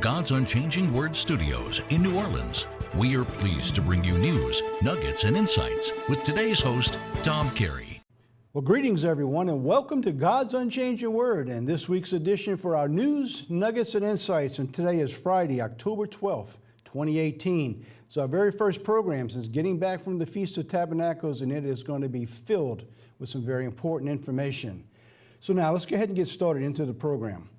God's Unchanging Word Studios in New Orleans. We are pleased to bring you news, nuggets, and insights with today's host, Tom Carey. Well, greetings everyone, and welcome to God's Unchanging Word and this week's edition for our news, nuggets, and insights. And today is Friday, October 12th, 2018. It's our very first program since getting back from the Feast of Tabernacles, and it is going to be filled with some very important information. So now let's go ahead and get started into the program.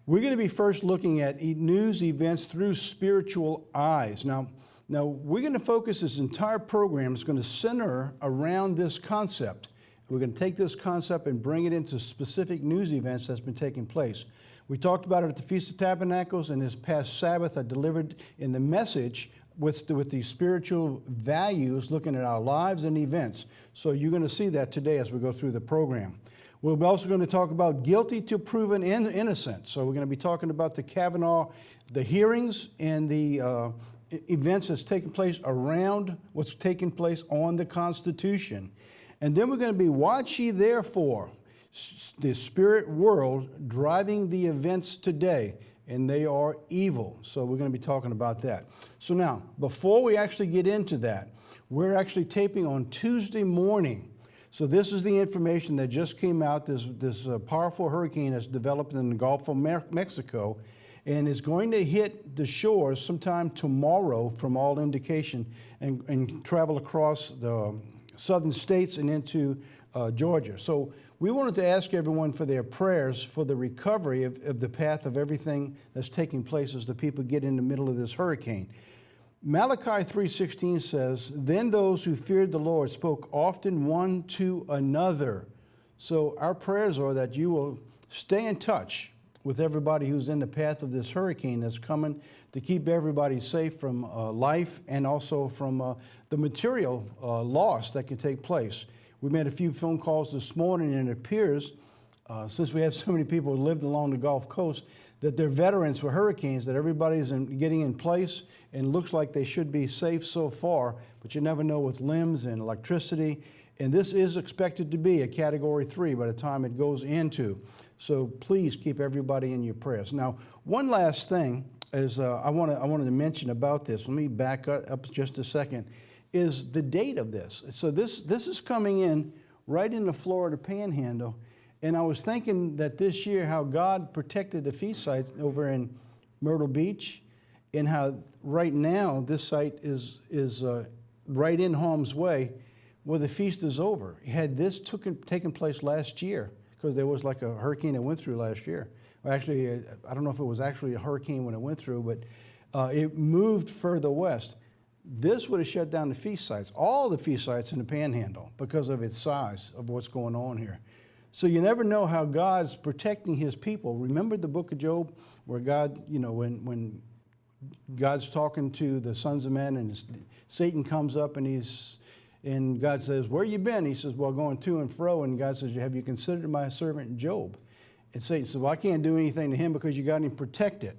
We're going to be first looking at news events through spiritual eyes. Now we're going to focus this entire program is going to center around this concept. We're going to take this concept and bring it into specific news events that's been taking place. We talked about it at the Feast of Tabernacles, and this past Sabbath I delivered in the message with the spiritual values, looking at our lives and events. So you're going to see that today as we go through the program. We're also going to talk about guilty to proven innocent. So we're going to be talking about the Kavanaugh, the hearings and the events that's taking place around what's taking place on the Constitution. And then we're going to be watch ye therefore, the spirit world driving the events today, and they are evil. So we're going to be talking about that. So now, before we actually get into that, we're actually taping on Tuesday morning. So this is the information that just came out, this powerful hurricane that's developed in the Gulf of Mexico, and is going to hit the shores sometime tomorrow from all indication and travel across the southern states and into Georgia. So we wanted to ask everyone for their prayers for the recovery of the path of everything that's taking place as the people get in the middle of this hurricane. Malachi 3:16 says, "Then those who feared the Lord spoke often one to another." So our prayers are that you will stay in touch with everybody who's in the path of this hurricane that's coming to keep everybody safe from life and also from the material loss that can take place. We made a few phone calls this morning, and it appears, since we have so many people who lived along the Gulf Coast, that they're veterans for hurricanes, that everybody's getting in place and looks like they should be safe so far, but you never know with limbs and electricity. And this is expected to be a Category 3 by the time it goes into. So please keep everybody in your prayers. Now, one last thing is I wanted to mention about this. Let me back up just a second, is the date of this. So this is coming in right in the Florida Panhandle. And I was thinking that this year how God protected the feast site over in Myrtle Beach, and how right now this site is right in harm's way where the feast is over. Had this taken place last year, because there was like a hurricane that went through last year. Well, actually, I don't know if it was actually a hurricane when it went through, but it moved further west. This would have shut down the feast sites, all the feast sites in the Panhandle, because of its size of what's going on here. So you never know how God's protecting his people. Remember the book of Job where God, when God's talking to the sons of men and Satan comes up and God says, "Where you been?" He says, "Well, going to and fro." And God says, "Have you considered my servant Job?" And Satan says, "Well, I can't do anything to him because you got him protected."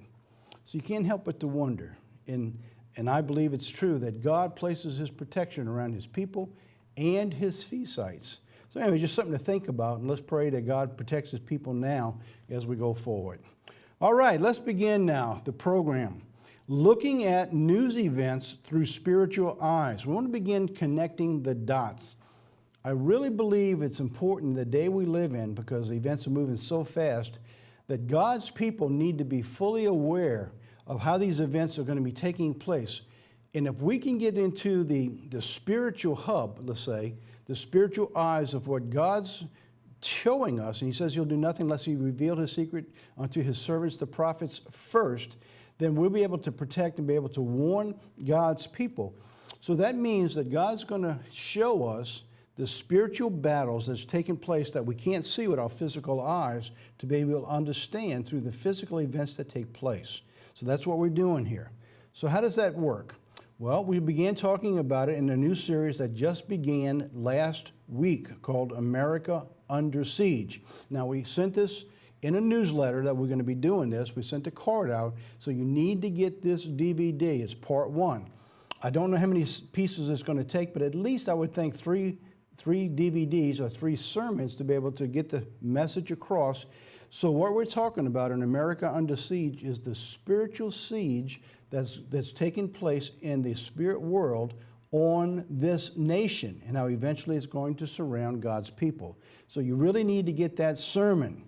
So you can't help but to wonder. And I believe it's true that God places his protection around his people and his feast sites. So anyway, just something to think about, and let's pray that God protects his people now as we go forward. All right, let's begin now the program. Looking at news events through spiritual eyes. We want to begin connecting the dots. I really believe it's important the day we live in, because events are moving so fast, that God's people need to be fully aware of how these events are going to be taking place. And if we can get into the spiritual hub, let's say, the spiritual eyes of what God's showing us, and he says he'll do nothing unless he revealed his secret unto his servants, the prophets, first, then we'll be able to protect and be able to warn God's people. So that means that God's going to show us the spiritual battles that's taking place that we can't see with our physical eyes to be able to understand through the physical events that take place. So that's what we're doing here. So how does that work? Well, we began talking about it in a new series that just began last week called America Under Siege. Now, we sent this in a newsletter that we're going to be doing this. We sent a card out, so you need to get this DVD. It's part 1. I don't know how many pieces it's going to take, but at least I would think three DVDs or 3 sermons to be able to get the message across So what we're talking about in America Under Siege is the spiritual siege that's taking place in the spirit world on this nation, and how eventually it's going to surround God's people. So you really need to get that sermon.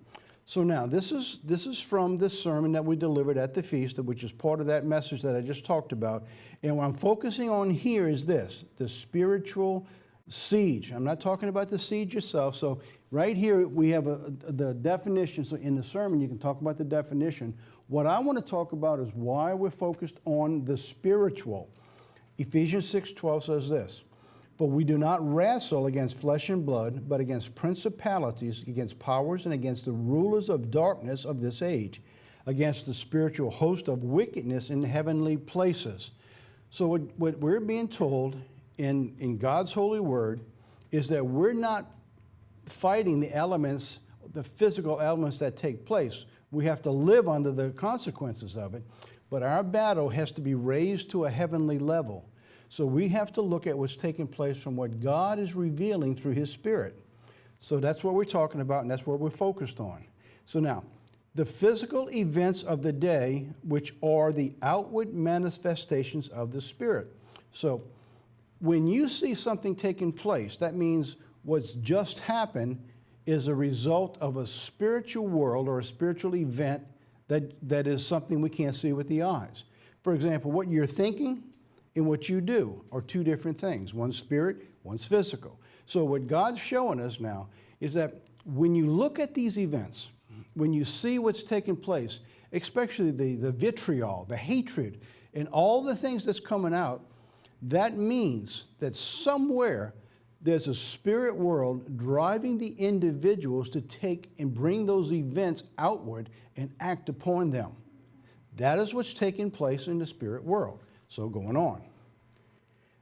So now, this is from this sermon that we delivered at the feast, which is part of that message that I just talked about. And what I'm focusing on here is this, the spiritual siege. I'm not talking about the siege itself. So right here we have the definition. So in the sermon you can talk about the definition. What I want to talk about is why we're focused on the spiritual. Ephesians 6:12 says this, "For we do not wrestle against flesh and blood, but against principalities, against powers, and against the rulers of darkness of this age, against the spiritual host of wickedness in heavenly places." So what we're being told in God's holy word is that we're not fighting the elements, the physical elements that take place. We have to live under the consequences of it, but our battle has to be raised to a heavenly level. So we have to look at what's taking place from what God is revealing through His Spirit. So that's what we're talking about, and that's what we're focused on. So now, the physical events of the day, which are the outward manifestations of the Spirit. So when you see something taking place, that means what's just happened is a result of a spiritual world or a spiritual event that is something we can't see with the eyes. For example, what you're thinking and what you do are two different things. One's spirit, one's physical. So what God's showing us now is that when you look at these events, when you see what's taking place, especially the vitriol, the hatred, and all the things that's coming out, that means that somewhere there's a spirit world driving the individuals to take and bring those events outward and act upon them. That is what's taking place in the spirit world. So going on.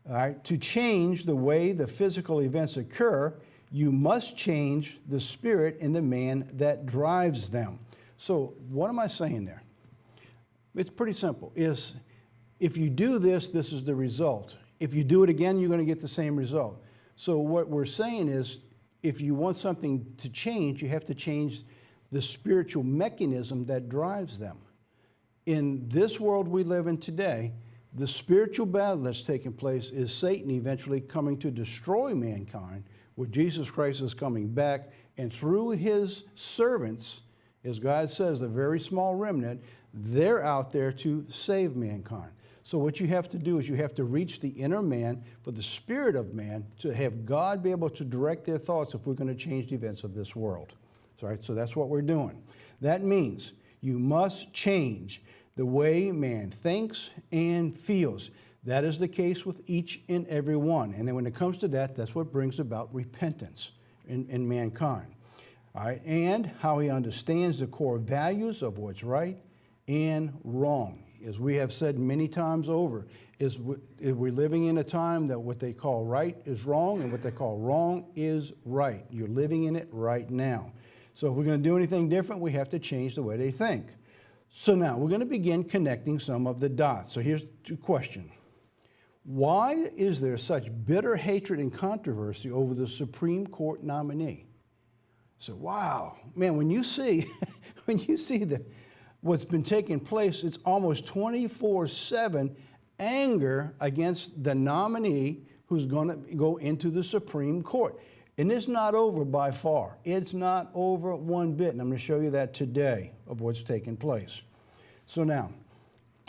All right, to change the way the physical events occur, you must change the spirit in the man that drives them. So what am I saying there? It's pretty simple. If you do this, this is the result. If you do it again, you're going to get the same result. So what we're saying is, if you want something to change, you have to change the spiritual mechanism that drives them. In this world we live in today, the spiritual battle that's taking place is Satan eventually coming to destroy mankind, where Jesus Christ is coming back, and through His servants, as God says, a very small remnant, they're out there to save mankind. So what you have to do is you have to reach the inner man for the spirit of man to have God be able to direct their thoughts if we're going to change the events of this world. So that's what we're doing. That means you must change the way man thinks and feels. That is the case with each and every one. And then when it comes to that, that's what brings about repentance in mankind. All right? And how he understands the core values of what's right and wrong. As we have said many times over, we're living in a time that what they call right is wrong and what they call wrong is right. You're living in it right now. So if we're going to do anything different, we have to change the way they think. So now we're going to begin connecting some of the dots. So here's the question. Why is there such bitter hatred and controversy over the Supreme Court nominee? So wow, man, when you see what's been taking place, it's almost 24/7 anger against the nominee who's going to go into the Supreme Court. And it's not over by far. It's not over one bit. And I'm going to show you that today of what's taking place. So now,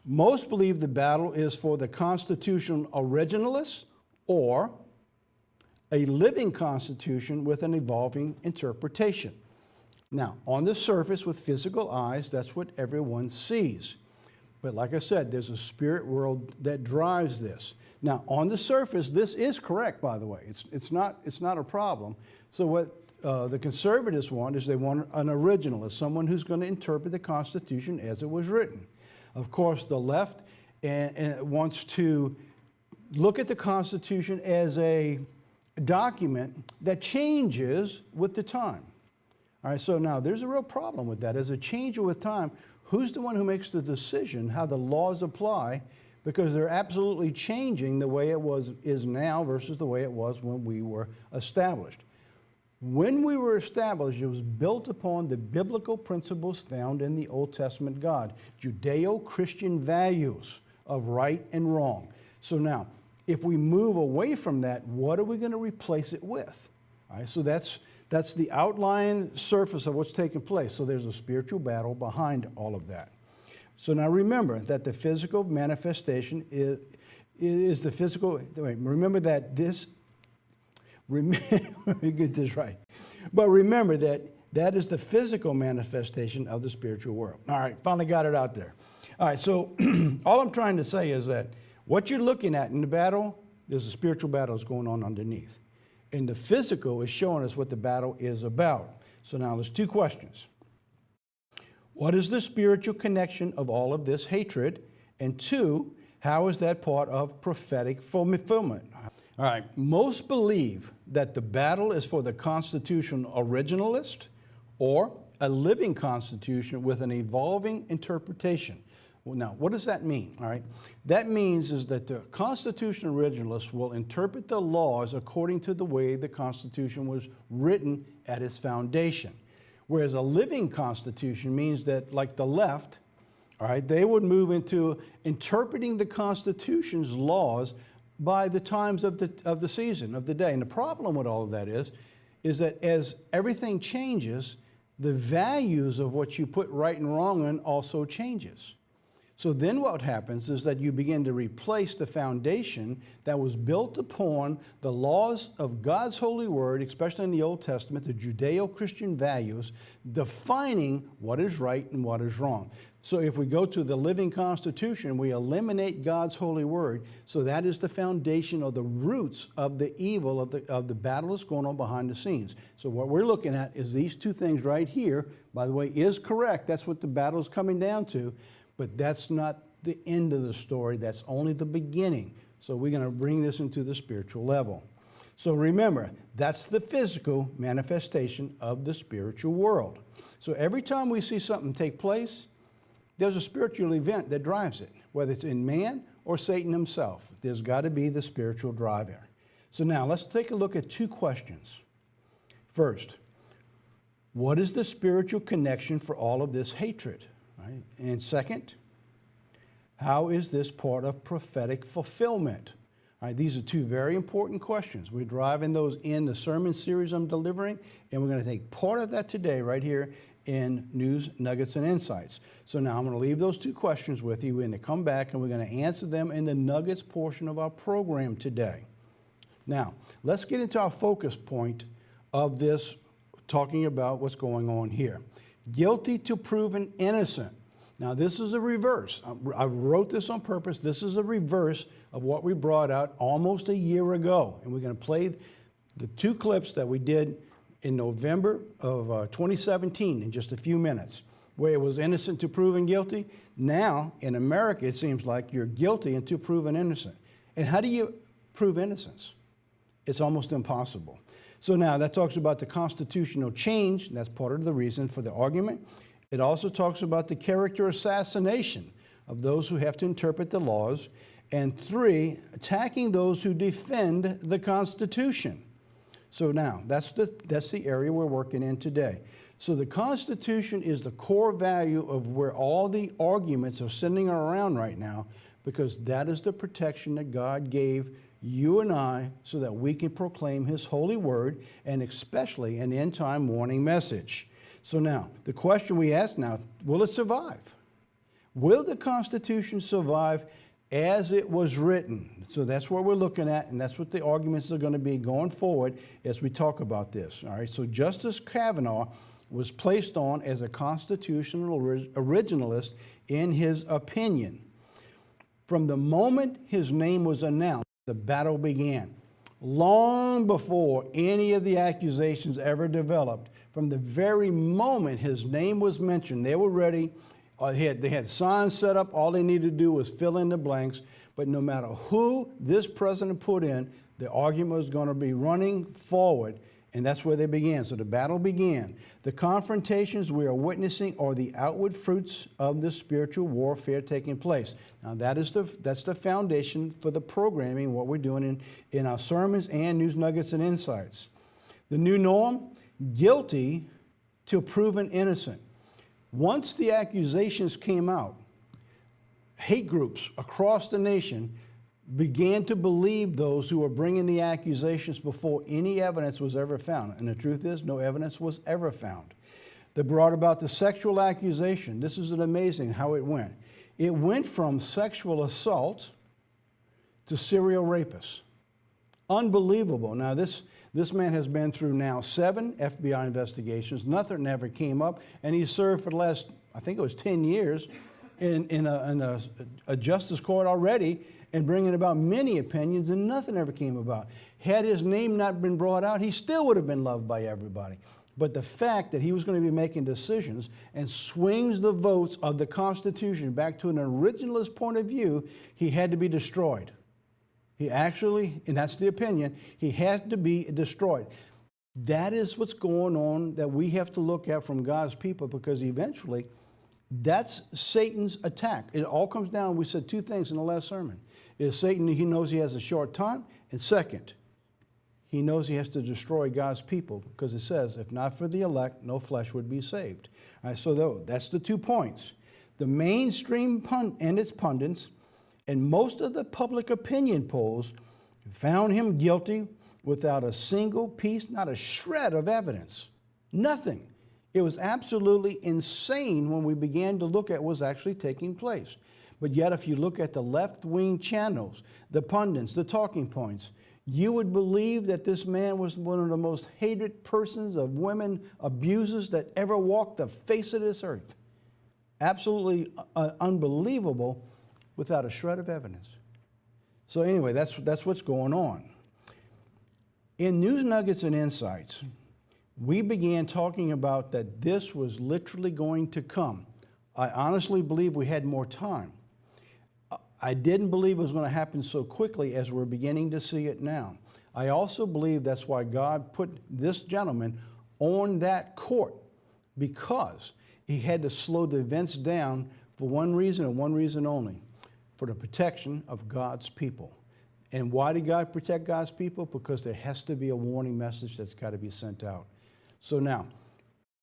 most believe the battle is for the constitutional originalists or a living constitution with an evolving interpretation. Now, on the surface with physical eyes, that's what everyone sees. But like I said, there's a spirit world that drives this. Now, on the surface, this is correct, by the way. It's not a problem. So what the conservatives want is they want an originalist, someone who's going to interpret the Constitution as it was written. Of course, the left wants to look at the Constitution as a document that changes with the time. All right, so now there's a real problem with that. As a changer with time, who's the one who makes the decision how the laws apply? Because they're absolutely changing the way it is now versus the way it was when we were established. When we were established, it was built upon the biblical principles found in the Old Testament God, Judeo-Christian values of right and wrong. So now, if we move away from that, what are we going to replace it with? All right, so that's the outline surface of what's taking place. So there's a spiritual battle behind all of that. So now remember that the physical manifestation is the physical, remember that this, let me get this right. But remember that is the physical manifestation of the spiritual world. All right, finally got it out there. All right, so all I'm trying to say is that what you're looking at in the battle, there's a spiritual battle that's going on underneath. And the physical is showing us what the battle is about. So now there's two questions. What is the spiritual connection of all of this hatred? And two, how is that part of prophetic fulfillment? All right, most believe that the battle is for the constitutional originalist or a living constitution with an evolving interpretation. Well, now, what does that mean? All right, that means is that the constitutional originalists will interpret the laws according to the way the Constitution was written at its foundation. Whereas a living constitution means that, like the left, all right, they would move into interpreting the Constitution's laws by the times of the season, of the day. And the problem with all of that is that as everything changes, the values of what you put right and wrong in also changes. So then what happens is that you begin to replace the foundation that was built upon the laws of God's holy word, especially in the Old Testament, the Judeo-Christian values, defining what is right and what is wrong. So if we go to the living constitution, we eliminate God's holy word. So that is the foundation or the roots of the evil of the battle that's going on behind the scenes. So what we're looking at is these two things right here, by the way, is correct. That's what the battle is coming down to. But that's not the end of the story. That's only the beginning. So we're going to bring this into the spiritual level. So remember, that's the physical manifestation of the spiritual world. So every time we see something take place, there's a spiritual event that drives it, whether it's in man or Satan himself. There's got to be the spiritual driver. So now let's take a look at two questions. First, what is the spiritual connection for all of this hatred? Right? And second, how is this part of prophetic fulfillment? All right, these are two very important questions. We're driving those in the sermon series I'm delivering, and we're going to take part of that today right here in News, Nuggets, and Insights. So now I'm going to leave those two questions with you. We're going to come back and we're going to answer them in the Nuggets portion of our program today. Now, let's get into our focus point of this, talking about what's going on here. Guilty to proven innocent. Now, this is a reverse. I wrote this on purpose. This is a reverse of what we brought out almost a year ago. And we're going to play the two clips that we did in November of 2017 in just a few minutes, where it was innocent to proven guilty. Now, in America, it seems like you're guilty until proven innocent. And how do you prove innocence? It's almost impossible. So now that talks about the constitutional change. That's part of the reason for the argument. It also talks about the character assassination of those who have to interpret the laws. And three, attacking those who defend the Constitution. So now, that's the area we're working in today. So the Constitution is the core value of where all the arguments are sitting around right now, because that is the protection that God gave you and I so that we can proclaim His holy word, and especially an end-time warning message. So now, the question we ask now, will it survive? Will the Constitution survive as it was written? So that's what we're looking at, and that's what the arguments are going to be going forward as we talk about this. All right, so Justice Kavanaugh was placed on as a constitutional originalist in his opinion. From the moment his name was announced, the battle began. Long before any of the accusations ever developed, from the very moment his name was mentioned, they were ready. They had signs set up. All they needed to do was fill in the blanks. But no matter who this president put in, the argument was going to be running forward. And that's where they began. So the battle began. The confrontations we are witnessing are the outward fruits of the spiritual warfare taking place. Now that's the foundation for the programming, what we're doing in our sermons and News Nuggets and Insights. The new norm, guilty till proven innocent. Once the accusations came out, hate groups across the nation began to believe those who were bringing the accusations before any evidence was ever found. And the truth is, no evidence was ever found. They brought about the sexual accusation. This is amazing how it went. It went from sexual assault to serial rapists. Unbelievable. Now, this man has been through now 7 FBI investigations. Nothing ever came up, and he served for the last, I think it was 10 years, in a justice court already, and bringing about many opinions, and nothing ever came about. Had his name not been brought out, he still would have been loved by everybody. But the fact that he was going to be making decisions and swings the votes of the Constitution back to an originalist point of view, he had to be destroyed. He actually, and that's the opinion, he had to be destroyed. That is what's going on that we have to look at from God's people, because eventually that's Satan's attack. It all comes down, we said 2 things in the last sermon. Is Satan, he knows he has a short time, and second, he knows he has to destroy God's people, because it says, if not for the elect, no flesh would be saved. All right, so that's the 2 points. The mainstream and its pundits and most of the public opinion polls found him guilty without a single piece, not a shred of evidence. Nothing. It was absolutely insane when we began to look at what was actually taking place. But yet, if you look at the left-wing channels, the pundits, the talking points, you would believe that this man was one of the most hated persons of women abusers that ever walked the face of this earth. Absolutely unbelievable, without a shred of evidence. So anyway, that's what's going on. In News Nuggets and Insights, we began talking about that this was literally going to come. I honestly believe we had more time. I didn't believe it was going to happen so quickly as we're beginning to see it now. I also believe that's why God put this gentleman on that court, because he had to slow the events down for one reason and one reason only: for the protection of God's people. And why did God protect God's people? Because there has to be a warning message that's got to be sent out. So now,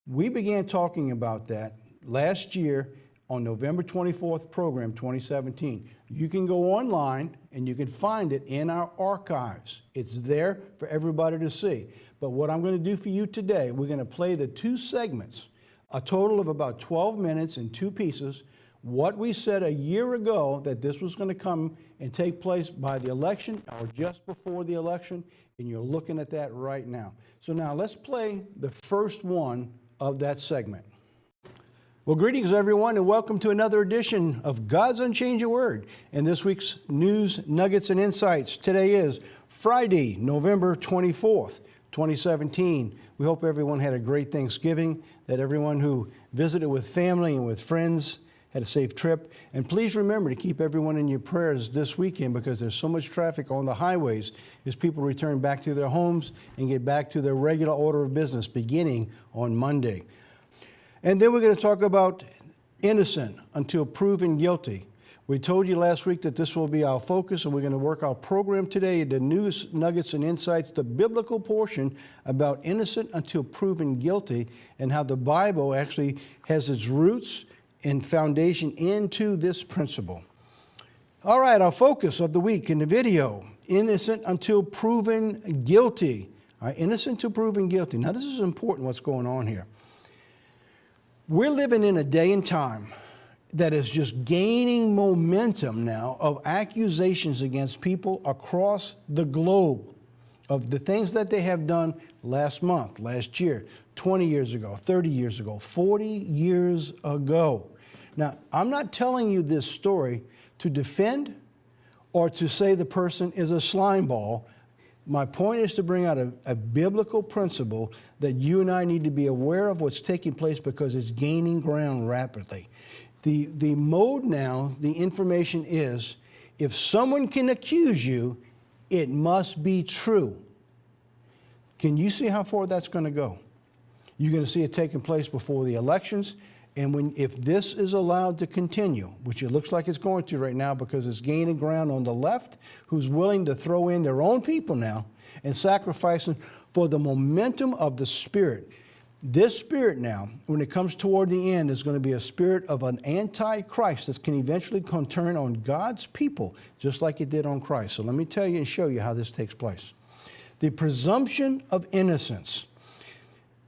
we began talking about that last year on November 24th program 2017. You can go online and you can find it in our archives. It's there for everybody to see. But what I'm going to do for you today, we're going to play the 2 segments, a total of about 12 minutes in 2 pieces, what we said a year ago that this was going to come and take place by the election or just before the election, and you're looking at that right now. So now let's play the first one of that segment. Well, greetings everyone, and welcome to another edition of God's Unchanging Word and this week's News, Nuggets, and Insights. Today is Friday, November 24th, 2017. We hope everyone had a great Thanksgiving, that everyone who visited with family and with friends had a safe trip. And please remember to keep everyone in your prayers this weekend, because there's so much traffic on the highways as people return back to their homes and get back to their regular order of business beginning on Monday. And then we're going to talk about innocent until proven guilty. We told you last week that this will be our focus, and we're going to work our program today, the News, Nuggets, and Insights, the biblical portion about innocent until proven guilty, and how the Bible actually has its roots and foundation into this principle. All right, our focus of the week in the video, innocent until proven guilty. All right, innocent until proven guilty. Now, this is important what's going on here. We're living in a day and time that is just gaining momentum now of accusations against people across the globe of the things that they have done last month, last year, 20 years ago, 30 years ago, 40 years ago. Now, I'm not telling you this story to defend or to say the person is a slime ball. My point is to bring out a biblical principle that you and I need to be aware of what's taking place, because it's gaining ground rapidly. The mode now, the information is, if someone can accuse you, it must be true. Can you see how far that's going to go? You're going to see it taking place before the elections. And if this is allowed to continue, which it looks like it's going to right now because it's gaining ground on the left, who's willing to throw in their own people now and sacrificing for the momentum of the Spirit. This spirit now, when it comes toward the end, is going to be a spirit of an antichrist that can eventually turn on God's people, just like it did on Christ. So let me tell you and show you how this takes place. The presumption of innocence.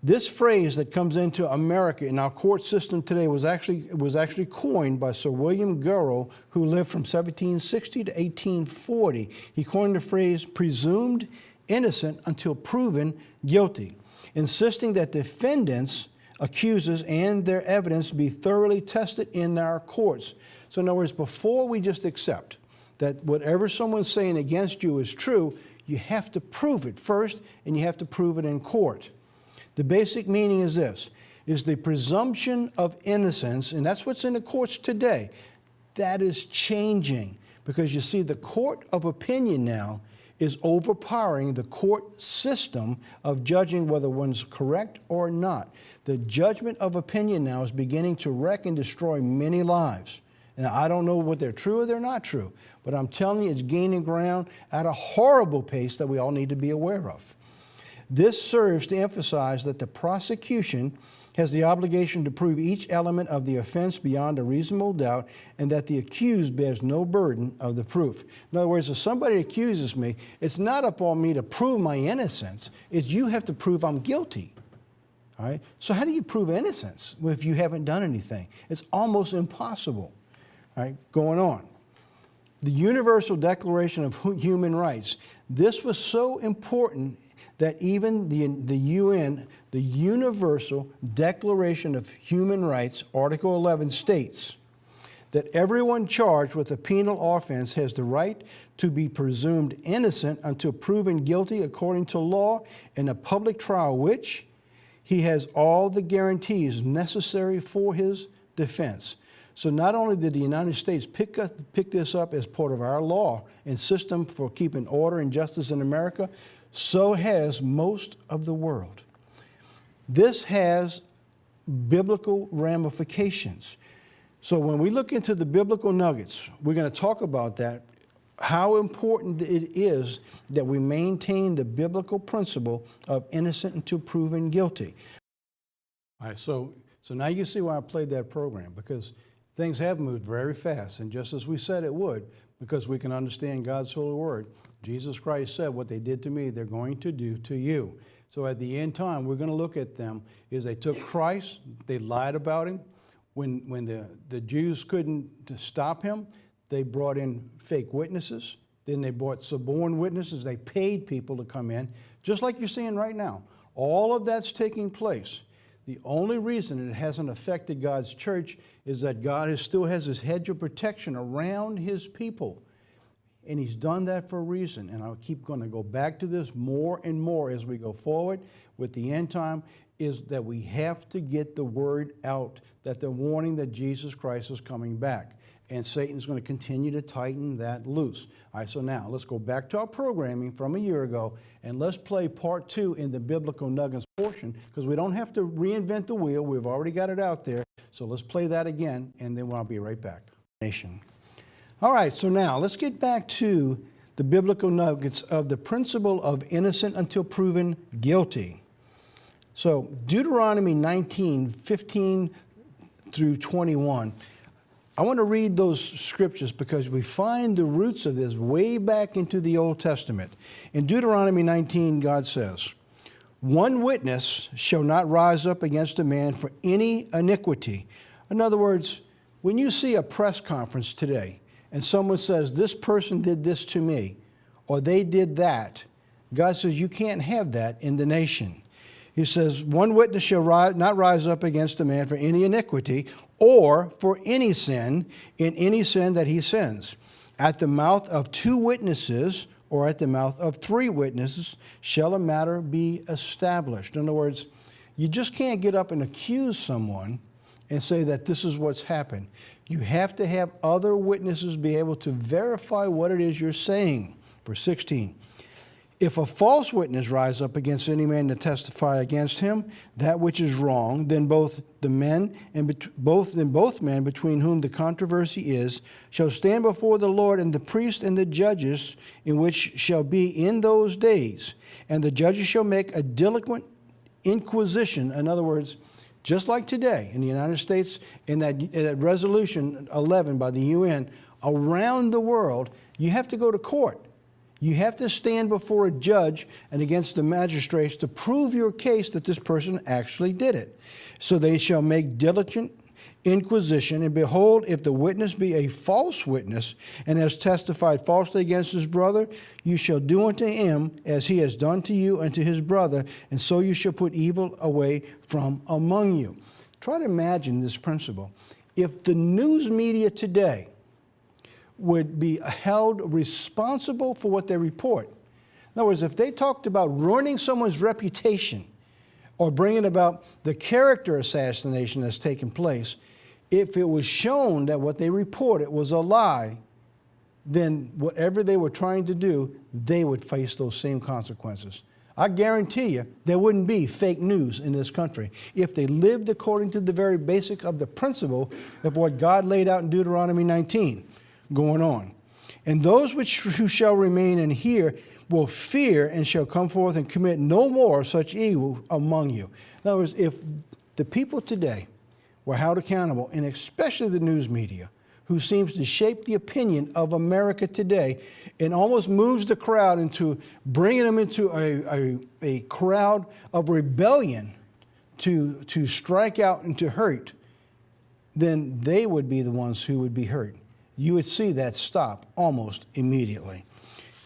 This phrase that comes into America in our court system today was actually coined by Sir William Garrow, who lived from 1760 to 1840. He coined the phrase presumed innocent until proven guilty, insisting that defendants, accusers, and their evidence be thoroughly tested in our courts. So in other words, before we just accept that whatever someone's saying against you is true, you have to prove it first, and you have to prove it in court. The basic meaning is this, is the presumption of innocence, and that's what's in the courts today. That is changing because you see the court of opinion now is overpowering the court system of judging whether one's correct or not. The judgment of opinion now is beginning to wreck and destroy many lives. Now, I don't know whether they're true or they're not true, but I'm telling you it's gaining ground at a horrible pace that we all need to be aware of. This serves to emphasize that the prosecution has the obligation to prove each element of the offense beyond a reasonable doubt, and that the accused bears no burden of the proof. In other words, if somebody accuses me, it's not up on me to prove my innocence. It's you have to prove I'm guilty. All right? So how do you prove innocence if you haven't done anything? It's almost impossible. All right? Going on. The Universal Declaration of Human Rights. This was so important that even the UN, the Universal Declaration of Human Rights, Article 11 states that everyone charged with a penal offense has the right to be presumed innocent until proven guilty according to law in a public trial, which he has all the guarantees necessary for his defense. So not only did the United States pick this up as part of our law and system for keeping order and justice in America, so has most of the world. This has biblical ramifications. So when we look into the biblical nuggets, we're going to talk about that, how important it is that we maintain the biblical principle of innocent until proven guilty. All right, so now you see why I played that program, because things have moved very fast, and just as we said it would, because we can understand God's holy word, Jesus Christ said, what they did to me, they're going to do to you. So at the end time, we're going to look at them is they took Christ, they lied about him. When the Jews couldn't stop him, they brought in fake witnesses. Then they brought suborned witnesses. They paid people to come in, just like you're seeing right now. All of that's taking place. The only reason it hasn't affected God's church is that God still has his hedge of protection around his people. And he's done that for a reason. And I'll keep going to go back to this more and more as we go forward with the end time, is that we have to get the word out, that the warning that Jesus Christ is coming back. And Satan's going to continue to tighten that loose. All right, so now let's go back to our programming from a year ago, and let's play part 2 in the biblical nuggets portion, because we don't have to reinvent the wheel. We've already got it out there. So let's play that again, and then I'll be right back. All right, so now let's get back to the biblical nuggets of the principle of innocent until proven guilty. So Deuteronomy 19:15 through 21. I want to read those scriptures because we find the roots of this way back into the Old Testament. In Deuteronomy 19, God says, "One witness shall not rise up against a man for any iniquity." In other words, when you see a press conference today and someone says, this person did this to me, or they did that, God says you can't have that in the nation. He says, one witness shall not rise up against a man for any iniquity or for any sin in any sin that he sins. At the mouth of 2 witnesses or at the mouth of 3 witnesses shall a matter be established. In other words, you just can't get up and accuse someone and say that this is what's happened. You have to have other witnesses be able to verify what it is you're saying. Verse 16, If a false witness rise up against any man to testify against him, that which is wrong, then both men between whom the controversy is shall stand before the Lord, and the priests and the judges, in which shall be in those days. And the judges shall make a diligent inquisition. In other words, just like today in the United States, in that resolution 11 by the UN, around the world, you have to go to court. You have to stand before a judge and against the magistrates to prove your case that this person actually did it. So they shall make diligent inquisition, and behold, if the witness be a false witness and has testified falsely against his brother, you shall do unto him as he has done to you and to his brother, and so you shall put evil away from among you. Try to imagine this principle. If the news media today would be held responsible for what they report. In other words, if they talked about ruining someone's reputation or bringing about the character assassination that's taken place, if it was shown that what they reported was a lie, then whatever they were trying to do, they would face those same consequences. I guarantee you there wouldn't be fake news in this country if they lived according to the very basic of the principle of what God laid out in Deuteronomy 19. Going on. And those who shall remain and hear will fear and shall come forth and commit no more such evil among you. In other words, if the people today were held accountable, and especially the news media, who seems to shape the opinion of America today and almost moves the crowd into bringing them into a crowd of rebellion to strike out and to hurt, then they would be the ones who would be hurt. You would see that stop almost immediately.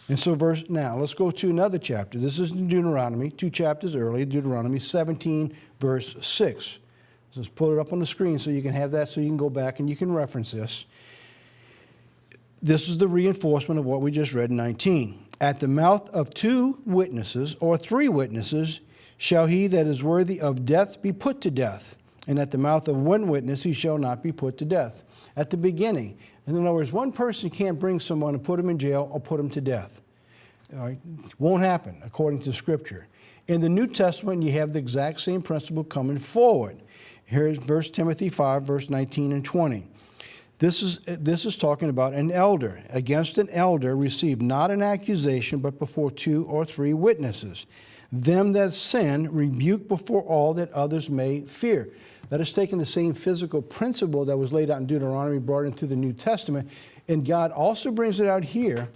And so now let's go to another chapter. This is in Deuteronomy, 2 chapters earlier, Deuteronomy 17, verse 6. Let's pull it up on the screen so you can have that, so you can go back and you can reference this. This is the reinforcement of what we just read in 19. At the mouth of 2 witnesses or 3 witnesses shall he that is worthy of death be put to death, and at the mouth of 1 witness he shall not be put to death. At the beginning, in other words, one person can't bring someone and put them in jail or put them to death. All right? Won't happen according to Scripture. In the New Testament, you have the exact same principle coming forward. Here's 1 Timothy 5, verse 19 and 20. This is talking about an elder. Against an elder receive not an accusation, but before 2 or 3 witnesses. Them that sin rebuke before all, that others may fear. That is taking the same physical principle that was laid out in Deuteronomy, brought into the New Testament, and God also brings it out here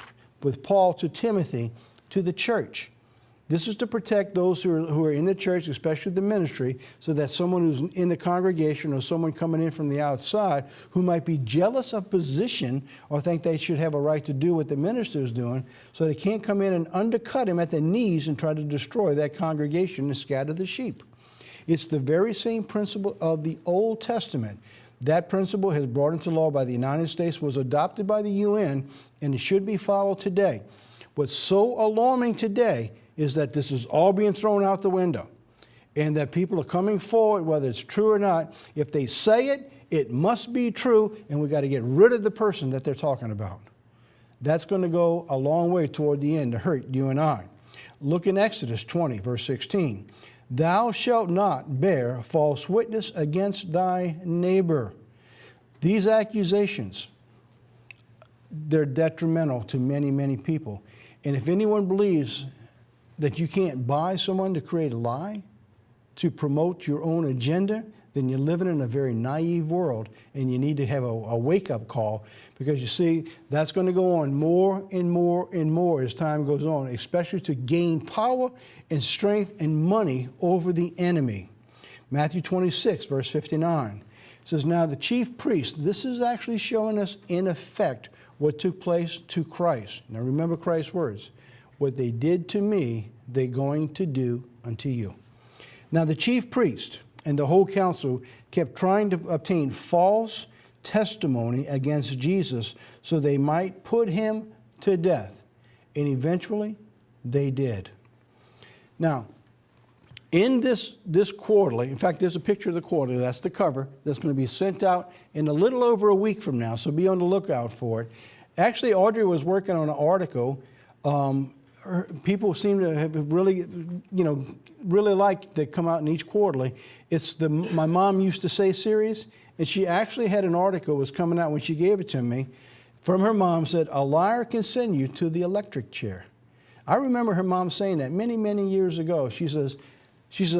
with Paul to Timothy, to the church. This is to protect those who are in the church, especially the ministry, so that someone who's in the congregation or someone coming in from the outside who might be jealous of position or think they should have a right to do what the minister is doing, so they can't come in and undercut him at the knees and try to destroy that congregation and scatter the sheep. It's the very same principle of the Old Testament. That principle has brought into law by the United States, was adopted by the UN, and it should be followed today. What's so alarming today is that this is all being thrown out the window, and that people are coming forward, whether it's true or not. If they say it, it must be true, and we've got to get rid of the person that they're talking about. That's going to go a long way toward the end to hurt you and I. Look in Exodus 20, verse 16. Thou shalt not bear false witness against thy neighbor. These accusations, they're detrimental to many, many people. And if anyone believes that you can't buy someone to create a lie, to promote your own agenda, then you're living in a very naive world, and you need to have a wake-up call, because you see, that's going to go on more and more and more as time goes on, especially to gain power and strength and money over the enemy. Matthew 26, verse 59 says, now the chief priest, this is actually showing us in effect what took place to Christ. Now remember Christ's words, what they did to me, they're going to do unto you. Now the chief priest and the whole council kept trying to obtain false testimony against Jesus so they might put him to death. And eventually, they did. Now, in this quarterly, in fact, there's a picture of the quarterly, that's the cover, that's going to be sent out in a little over a week from now, so be on the lookout for it. Actually, Audrey was working on an article people seem to have really, really liked that come out in each quarterly. It's the My Mom Used to Say series, and she actually had an article was coming out when she gave it to me from her mom, said, "A liar can send you to the electric chair." I remember her mom saying that many, many years ago. She says,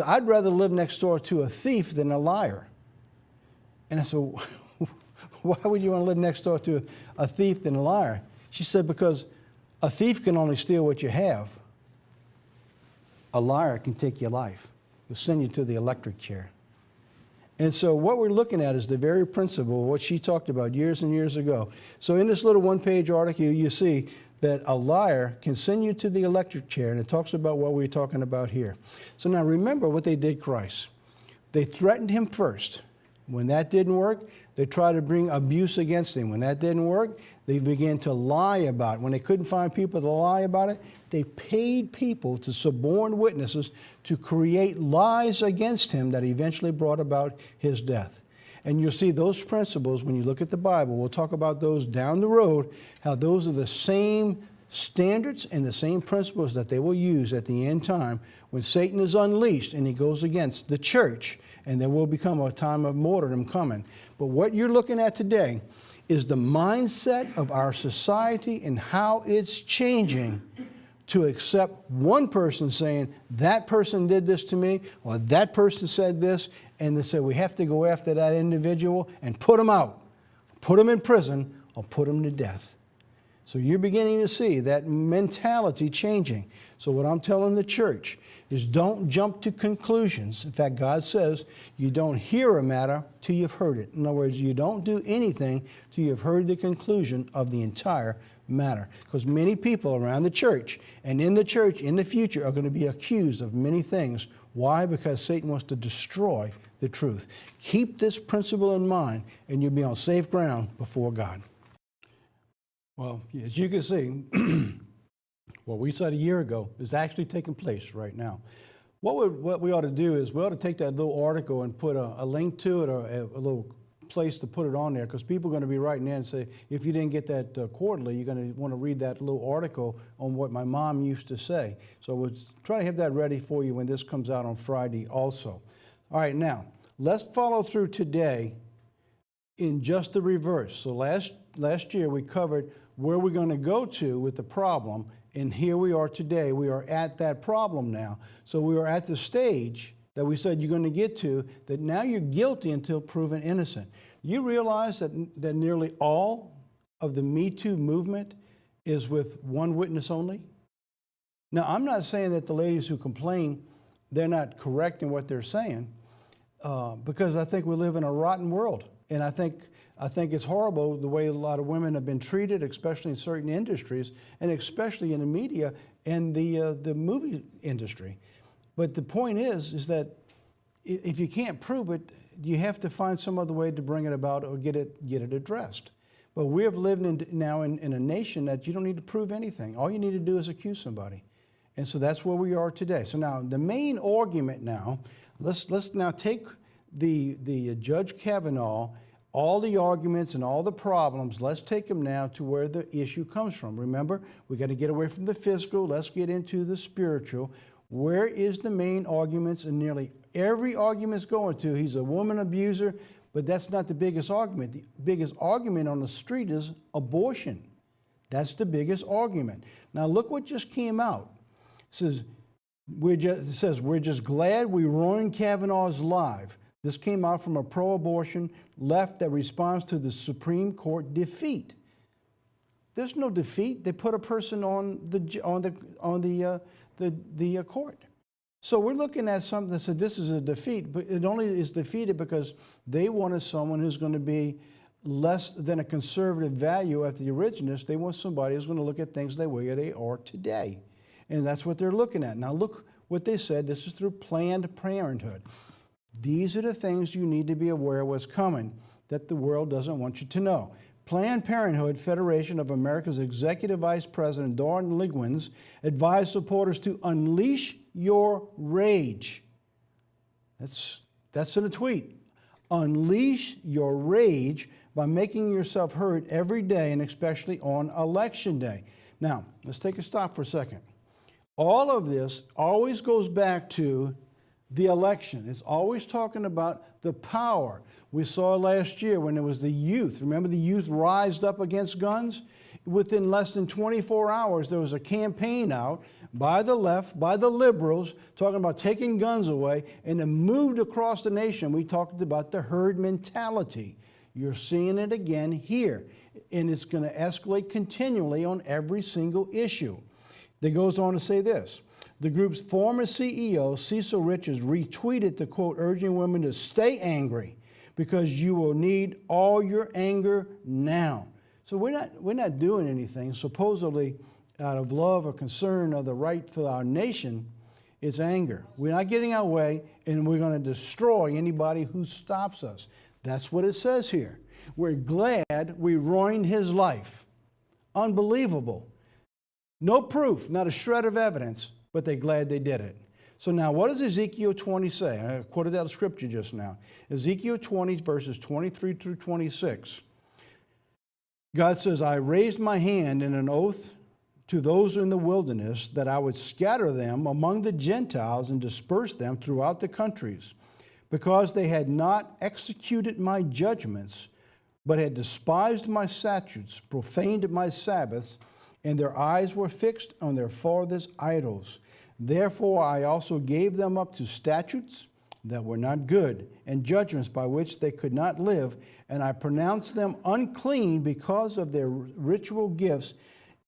"I'd rather live next door to a thief than a liar." And I said, "Why would you want to live next door to a thief than a liar?" She said, "Because a thief can only steal what you have. A liar can take your life. He'll send you to the electric chair." And so what we're looking at is the very principle of what she talked about years and years ago. So in this little one-page article, you see that a liar can send you to the electric chair, and it talks about what we're talking about here. So now remember what they did Christ. They threatened him first. When that didn't work, they tried to bring abuse against him. When that didn't work, they began to lie about it. When they couldn't find people to lie about it, they paid people to suborn witnesses to create lies against him that eventually brought about his death. And you'll see those principles when you look at the Bible. We'll talk about those down the road, how those are the same standards and the same principles that they will use at the end time when Satan is unleashed and he goes against the church, and there will become a time of martyrdom coming. But what you're looking at today is the mindset of our society and how it's changing to accept one person saying, that person did this to me, or that person said this, and they say we have to go after that individual and put them out, put them in prison, or put them to death. So you're beginning to see that mentality changing. So what I'm telling the church is don't jump to conclusions. In fact, God says you don't hear a matter till you've heard it. In other words, you don't do anything till you've heard the conclusion of the entire matter. Because many people around the church and in the church in the future are going to be accused of many things. Why? Because Satan wants to destroy the truth. Keep this principle in mind and you'll be on safe ground before God. Well, as you can see, what we said a year ago is actually taking place right now. What we ought to do is we ought to take that little article and put a link to it or a little place to put it on there, because people are going to be writing in and say, if you didn't get that quarterly, you're going to want to read that little article on what my mom used to say. So we'll try to have that ready for you when this comes out on Friday also. All right, now, let's follow through today in just the reverse. So last year we covered where we're going to go to with the problem, and here we are today. We are at that problem now. So we are at the stage that we said you're going to get to, that now you're guilty until proven innocent. You realize that nearly all of the Me Too movement is with one witness only? Now, I'm not saying that the ladies who complain, they're not correct in what they're saying, because I think we live in a rotten world. And I think it's horrible the way a lot of women have been treated, especially in certain industries, and especially in the media and the movie industry. But the point is that if you can't prove it, you have to find some other way to bring it about or get it addressed. But we have lived now in a nation that you don't need to prove anything. All you need to do is accuse somebody. And so that's where we are today. So now the main argument now, let's now take the Judge Kavanaugh, all the arguments and all the problems, let's take them now to where the issue comes from. Remember, we got to get away from the physical, let's get into the spiritual. Where is the main arguments? And nearly every argument's going to, he's a woman abuser, but that's not the biggest argument. The biggest argument on the street is abortion. That's the biggest argument. Now look what just came out. It says, we're just glad we ruined Kavanaugh's life. This came out from a pro-abortion left that responds to the Supreme Court defeat. There's no defeat. They put a person on the court. So we're looking at something that said this is a defeat, but it only is defeated because they wanted someone who's going to be less than a conservative value at the originist. They want somebody who's going to look at things the way they are today. And that's what they're looking at. Now look what they said. This is through Planned Parenthood. These are the things you need to be aware of what's coming that the world doesn't want you to know. Planned Parenthood Federation of America's Executive Vice President Dawn Ligwins advised supporters to unleash your rage. That's in a tweet. Unleash your rage by making yourself heard every day, and especially on Election Day. Now, let's take a stop for a second. All of this always goes back to the election. It's always talking about the power. We saw last year when there was the youth. Remember the youth rised up against guns? Within less than 24 hours, there was a campaign out by the left, by the liberals, talking about taking guns away, and it moved across the nation. We talked about the herd mentality. You're seeing it again here, and it's going to escalate continually on every single issue. It goes on to say this. The group's former CEO, Cecil Richards, retweeted the quote, urging women to stay angry because you will need all your anger now. So we're not doing anything supposedly out of love or concern of the right for our nation. It's anger. We're not getting our way, and we're going to destroy anybody who stops us. That's what it says here. We're glad we ruined his life. Unbelievable. No proof, not a shred of evidence, but they're glad they did it. So now what does Ezekiel 20 say? I quoted that scripture just now. Ezekiel 20 verses 23 through 26. God says, I raised my hand in an oath to those in the wilderness that I would scatter them among the Gentiles and disperse them throughout the countries, because they had not executed my judgments, but had despised my statutes, profaned my Sabbaths, and their eyes were fixed on their fathers' idols. Therefore I also gave them up to statutes that were not good, and judgments by which they could not live, and I pronounced them unclean because of their ritual gifts,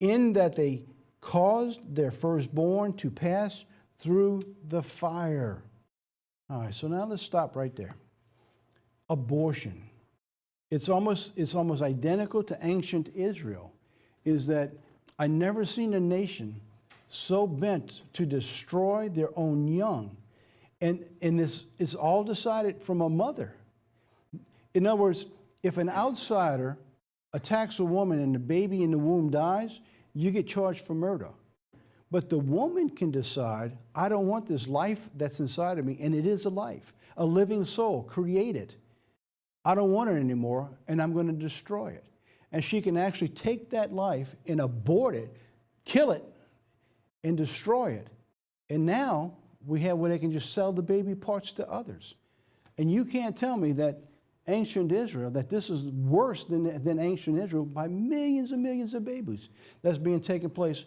in that they caused their firstborn to pass through the fire. All right, so now let's stop right there. Abortion. It's almost identical to ancient Israel, is that I never seen a nation so bent to destroy their own young. And this is all decided from a mother. In other words, if an outsider attacks a woman and the baby in the womb dies, you get charged for murder. But the woman can decide, I don't want this life that's inside of me, and it is a life, a living soul, created. I don't want it anymore, and I'm going to destroy it. And she can actually take that life and abort it, kill it, and destroy it. And now we have where they can just sell the baby parts to others. And you can't tell me that ancient Israel, that this is worse than ancient Israel by millions and millions of babies that's being taken place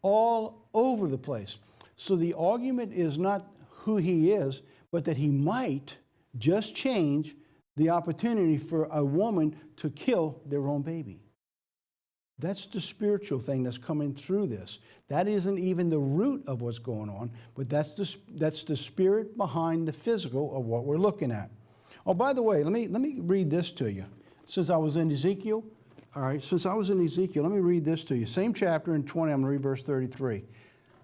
all over the place. So the argument is not who he is, but that he might just change the opportunity for a woman to kill their own baby. That's the spiritual thing that's coming through this. That isn't even the root of what's going on, but that's the spirit behind the physical of what we're looking at. Oh, by the way, let me read this to you. Since I was in Ezekiel, all right, let me read this to you. Same chapter in 20, I'm going to read verse 33.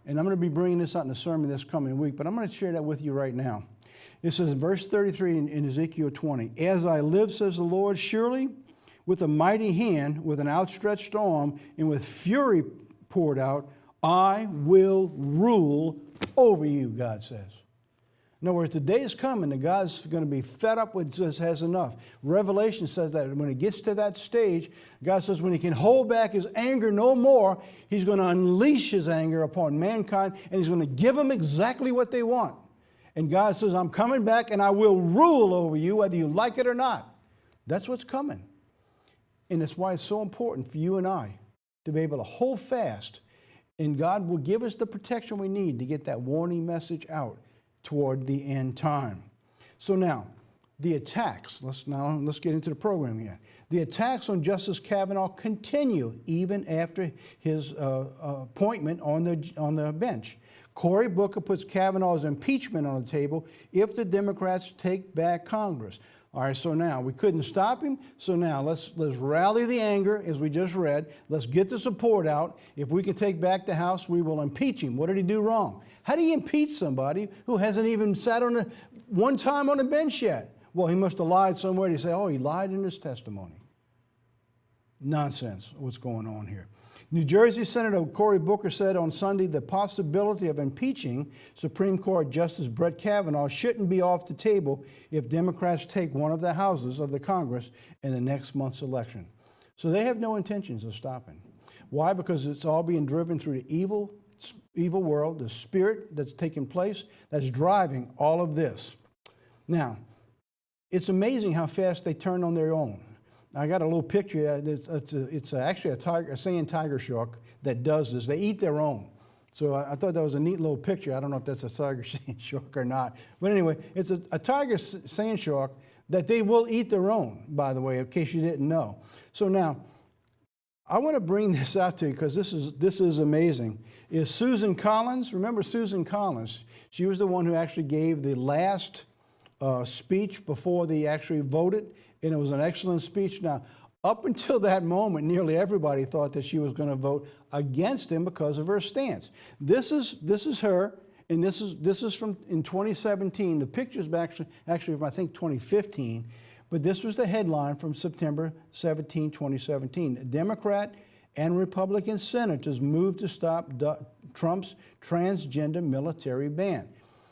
And I'm going to be bringing this out in the sermon this coming week, but I'm going to share that with you right now. It says in verse 33 in Ezekiel 20, as I live, says the Lord, surely with a mighty hand, with an outstretched arm, and with fury poured out, I will rule over you, God says. In other words, the day is coming that God's going to be fed up with just has enough. Revelation says that when it gets to that stage, God says when he can hold back his anger no more, he's going to unleash his anger upon mankind, and he's going to give them exactly what they want. And God says, I'm coming back and I will rule over you whether you like it or not. That's what's coming. And that's why it's so important for you and I to be able to hold fast, and God will give us the protection we need to get that warning message out toward the end time. So now, the attacks, let's get into the program again. The attacks on Justice Kavanaugh continue even after his appointment on the bench. Cory Booker puts Kavanaugh's impeachment on the table if the Democrats take back Congress. All right, so now we couldn't stop him. So now let's rally the anger, as we just read. Let's get the support out. If we can take back the House, we will impeach him. What did he do wrong? How do you impeach somebody who hasn't even sat on one time on a bench yet? Well, he must have lied somewhere. You say, oh, he lied in his testimony. Nonsense. What's going on here? New Jersey Senator Cory Booker said on Sunday the possibility of impeaching Supreme Court Justice Brett Kavanaugh shouldn't be off the table if Democrats take one of the houses of the Congress in the next month's election. So they have no intentions of stopping. Why? Because it's all being driven through the evil evil world, the spirit that's taking place, that's driving all of this. Now, it's amazing how fast they turn on their own. I got a little picture. It's actually a sand tiger shark that does this. They eat their own. So I thought that was a neat little picture. I don't know if that's a tiger sand shark or not. But anyway, it's a tiger sand shark that they will eat their own, by the way, in case you didn't know. So now, I want to bring this out to you because this is amazing. Is Susan Collins? Remember Susan Collins? She was the one who actually gave the last speech before they actually voted, and it was an excellent speech. Now, up until that moment, nearly everybody thought that she was going to vote against him because of her stance. This is her, and this is from in 2017. The picture's actually from I think 2015, but this was the headline from September 17, 2017. Democrat and Republican senators moved to stop Trump's transgender military ban.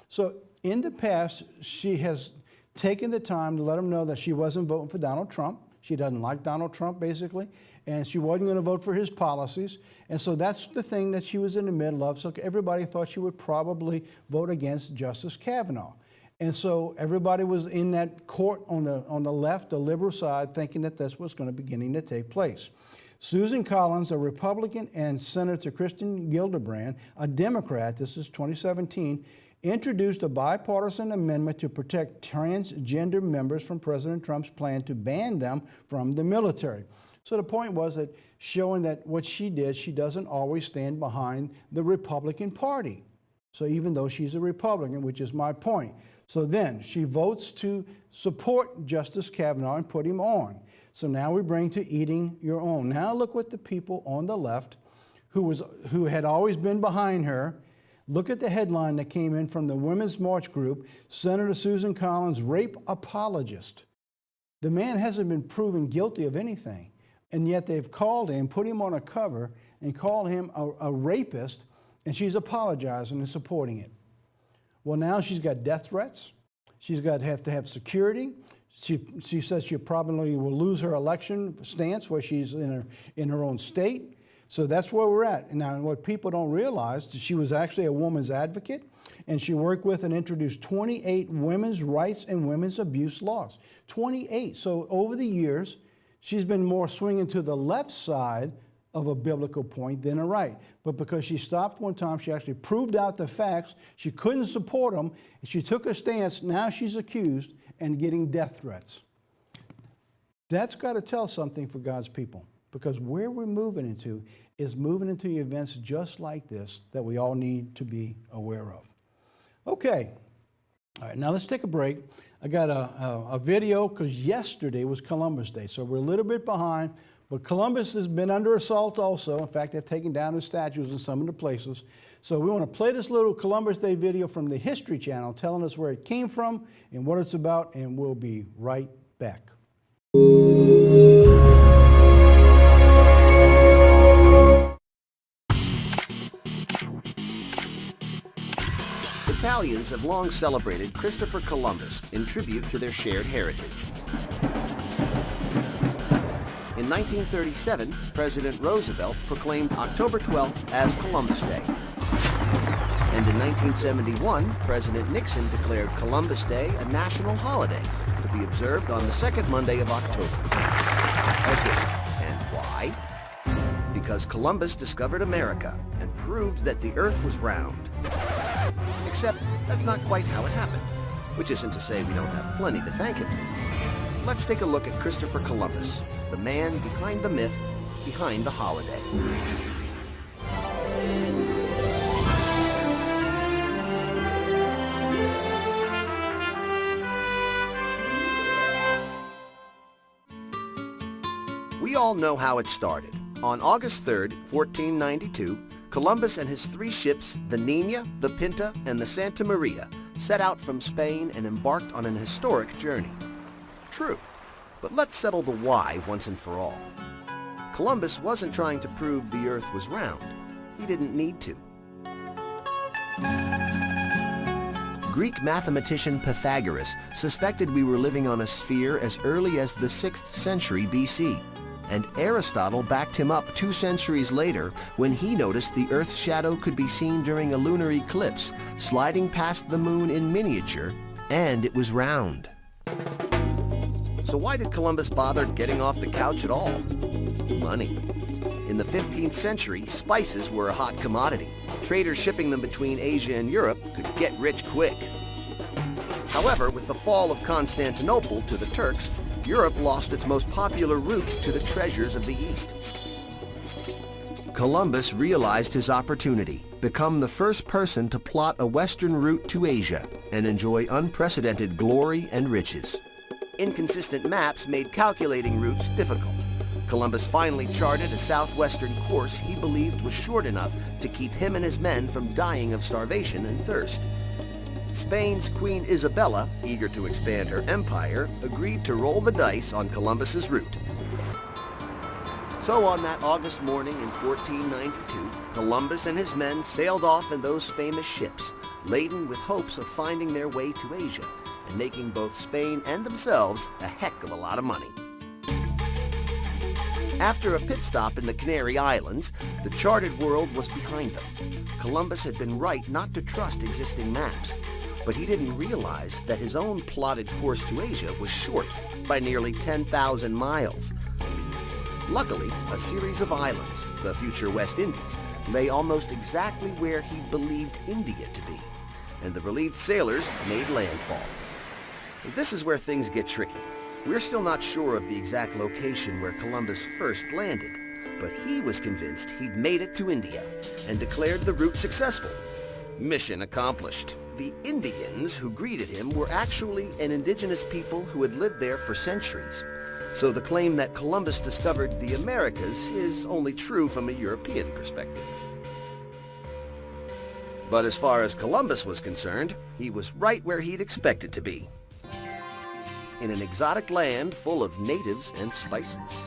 So in the past, she has taken the time to let them know that she wasn't voting for Donald Trump. She doesn't like Donald Trump, basically, and she wasn't going to vote for his policies. And so that's the thing that she was in the middle of. So everybody thought she would probably vote against Justice Kavanaugh. And so everybody was in that court on the left, the liberal side, thinking that this was going to be beginning to take place. Susan Collins, a Republican, and Senator Kirsten Gillibrand, a Democrat, this is 2017, introduced a bipartisan amendment to protect transgender members from President Trump's plan to ban them from the military. So the point was that showing that what she did, she doesn't always stand behind the Republican Party. So even though she's a Republican, which is my point. So then she votes to support Justice Kavanaugh and put him on. So now we bring to eating your own. Now look what the people on the left who had always been behind her. Look at the headline that came in from the Women's March group, Senator Susan Collins, rape apologist. The man hasn't been proven guilty of anything, and yet they've called him, put him on a cover, and called him a rapist, and she's apologizing and supporting it. Well, now she's got death threats. She's got to have security. She says she probably will lose her election stance where she's in her own state. So that's where we're at. Now, what people don't realize is she was actually a woman's advocate, and she worked with and introduced 28 women's rights and women's abuse laws. 28. So over the years, she's been more swinging to the left side of a biblical point than a right. But because she stopped one time, she actually proved out the facts. She couldn't support them. She took a stance. Now she's accused and getting death threats. That's got to tell something for God's people, because where we're moving into is moving into events just like this that we all need to be aware of. Okay, all right, now let's take a break. I got a video because yesterday was Columbus Day, so we're a little bit behind, but Columbus has been under assault also. In fact, they've taken down his statues in some of the places. So we want to play this little Columbus Day video from the History Channel telling us where it came from and what it's about, and we'll be right back. Italians have long celebrated Christopher Columbus in tribute to their shared heritage. In 1937, President Roosevelt proclaimed October 12th as Columbus Day. And in 1971, President Nixon declared Columbus Day a national holiday to be observed on the second Monday of October. Okay, and why? Because Columbus discovered America and proved that the Earth was round. Except that's not quite how it happened, which isn't to say we don't have plenty to thank him for. Let's take a look at Christopher Columbus, the man behind the myth, behind the holiday. We all know how it started. On August 3rd, 1492, Columbus and his three ships, the Nina, the Pinta, and the Santa Maria, set out from Spain and embarked on an historic journey. True, but let's settle the why once and for all. Columbus wasn't trying to prove the Earth was round. He didn't need to. Greek mathematician Pythagoras suspected we were living on a sphere as early as the 6th century BC, And Aristotle backed him up 2 centuries later when he noticed the Earth's shadow could be seen during a lunar eclipse, sliding past the moon in miniature, and it was round. So why did Columbus bother getting off the couch at all? Money. In the 15th century, spices were a hot commodity. Traders shipping them between Asia and Europe could get rich quick. However, with the fall of Constantinople to the Turks, Europe lost its most popular route to the treasures of the East. Columbus realized his opportunity, become the first person to plot a western route to Asia and enjoy unprecedented glory and riches. Inconsistent maps made calculating routes difficult. Columbus finally charted a southwestern course he believed was short enough to keep him and his men from dying of starvation and thirst. Spain's Queen Isabella, eager to expand her empire, agreed to roll the dice on Columbus's route. So on that August morning in 1492, Columbus and his men sailed off in those famous ships, laden with hopes of finding their way to Asia and making both Spain and themselves a heck of a lot of money. After a pit stop in the Canary Islands, the charted world was behind them. Columbus had been right not to trust existing maps, but he didn't realize that his own plotted course to Asia was short by nearly 10,000 miles. Luckily, a series of islands, the future West Indies, lay almost exactly where he believed India to be, and the relieved sailors made landfall. This is where things get tricky. We're still not sure of the exact location where Columbus first landed, but he was convinced he'd made it to India and declared the route successful. Mission accomplished. The Indians who greeted him were actually an indigenous people who had lived there for centuries. So the claim that Columbus discovered the Americas is only true from a European perspective. But as far as Columbus was concerned, he was right where he'd expected to be. In an exotic land full of natives and spices.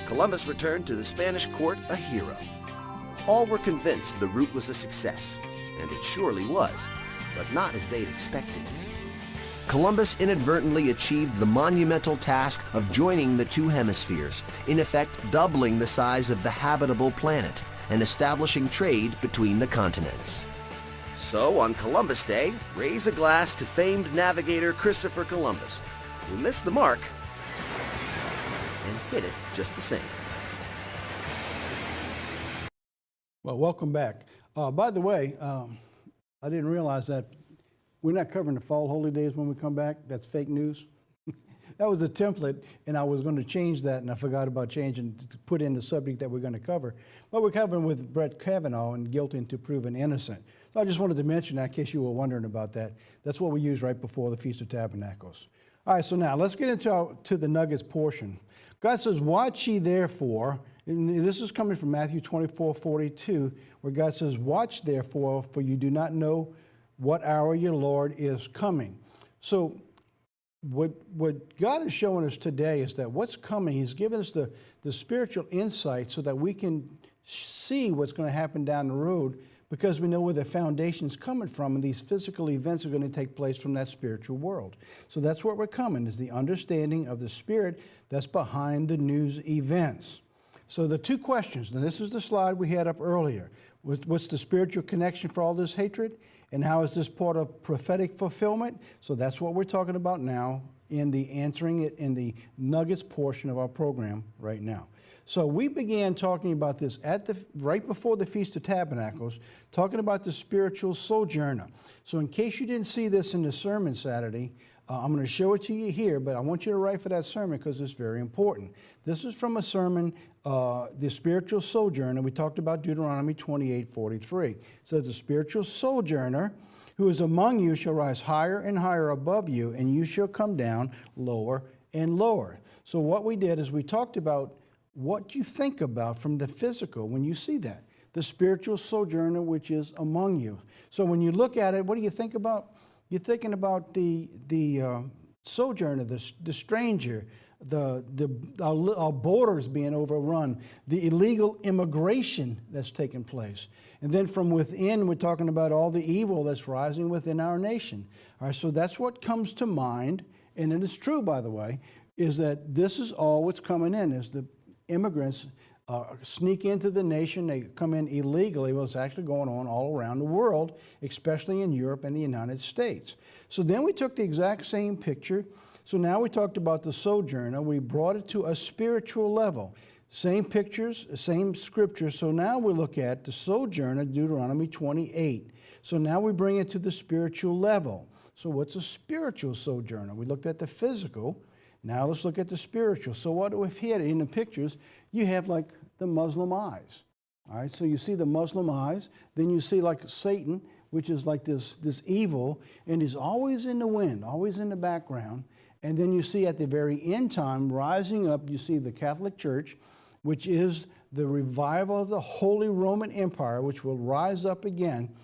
Columbus returned to the Spanish court a hero. All were convinced the route was a success, and it surely was, but not as they'd expected. Columbus inadvertently achieved the monumental task of joining the 2 hemispheres, in effect doubling the size of the habitable planet and establishing trade between the continents. So on Columbus Day, raise a glass to famed navigator Christopher Columbus, who missed the mark and hit it just the same. Well, welcome back. By the way, I didn't realize that we're not covering the fall holy days when we come back. That's fake news. That was a template, and I was going to change that, and I forgot about changing to put in the subject that we're going to cover. But we're covering with Brett Kavanaugh and guilty until proven innocent. So I just wanted to mention that in case you were wondering about that. That's what we use right before the Feast of Tabernacles. All right, so now let's get into the nuggets portion. God says, watch ye therefore, and this is coming from Matthew 24:42, where God says, watch therefore, for you do not know what hour your Lord is coming. So what God is showing us today is that what's coming, He's given us the spiritual insight so that we can see what's going to happen down the road, because we know where the foundation's coming from, and these physical events are going to take place from that spiritual world. So that's what we're coming, is the understanding of the spirit that's behind the news events. So the 2 questions, and this is the slide we had up earlier. What's the spiritual connection for all this hatred? And how is this part of prophetic fulfillment? So that's what we're talking about now in the answering it in the nuggets portion of our program right now. So we began talking about this right before the Feast of Tabernacles, talking about the spiritual sojourner. So in case you didn't see this in the sermon Saturday, I'm going to show it to you here, but I want you to write for that sermon because it's very important. This is from a sermon, the spiritual sojourner. We talked about Deuteronomy 28:43. So the spiritual sojourner who is among you shall rise higher and higher above you, and you shall come down lower and lower. So what we did is we talked about what you think about from the physical when you see that. The spiritual sojourner which is among you. So when you look at it, what do you think about? You're thinking about the sojourner, the stranger, our borders being overrun, the illegal immigration that's taking place. And then from within, we're talking about all the evil that's rising within our nation. All right, so that's what comes to mind, and it is true, by the way, is that this is all what's coming in, is immigrants sneak into the nation. They come in illegally. Well, it's actually going on all around the world, especially in Europe and the United States. So then we took the exact same picture. So now we talked about the sojourner. We brought it to a spiritual level. Same pictures, same scriptures. So now we look at the sojourner, Deuteronomy 28. So now we bring it to the spiritual level. So what's a spiritual sojourner? We looked at the physical. Now let's look at the spiritual. So what if here in the pictures, you have like the Muslim eyes. All right, so you see the Muslim eyes. Then you see like Satan, which is like this evil, and is always in the wind, always in the background. And then you see at the very end time, rising up, you see the Catholic Church, which is the revival of the Holy Roman Empire, which will rise up again.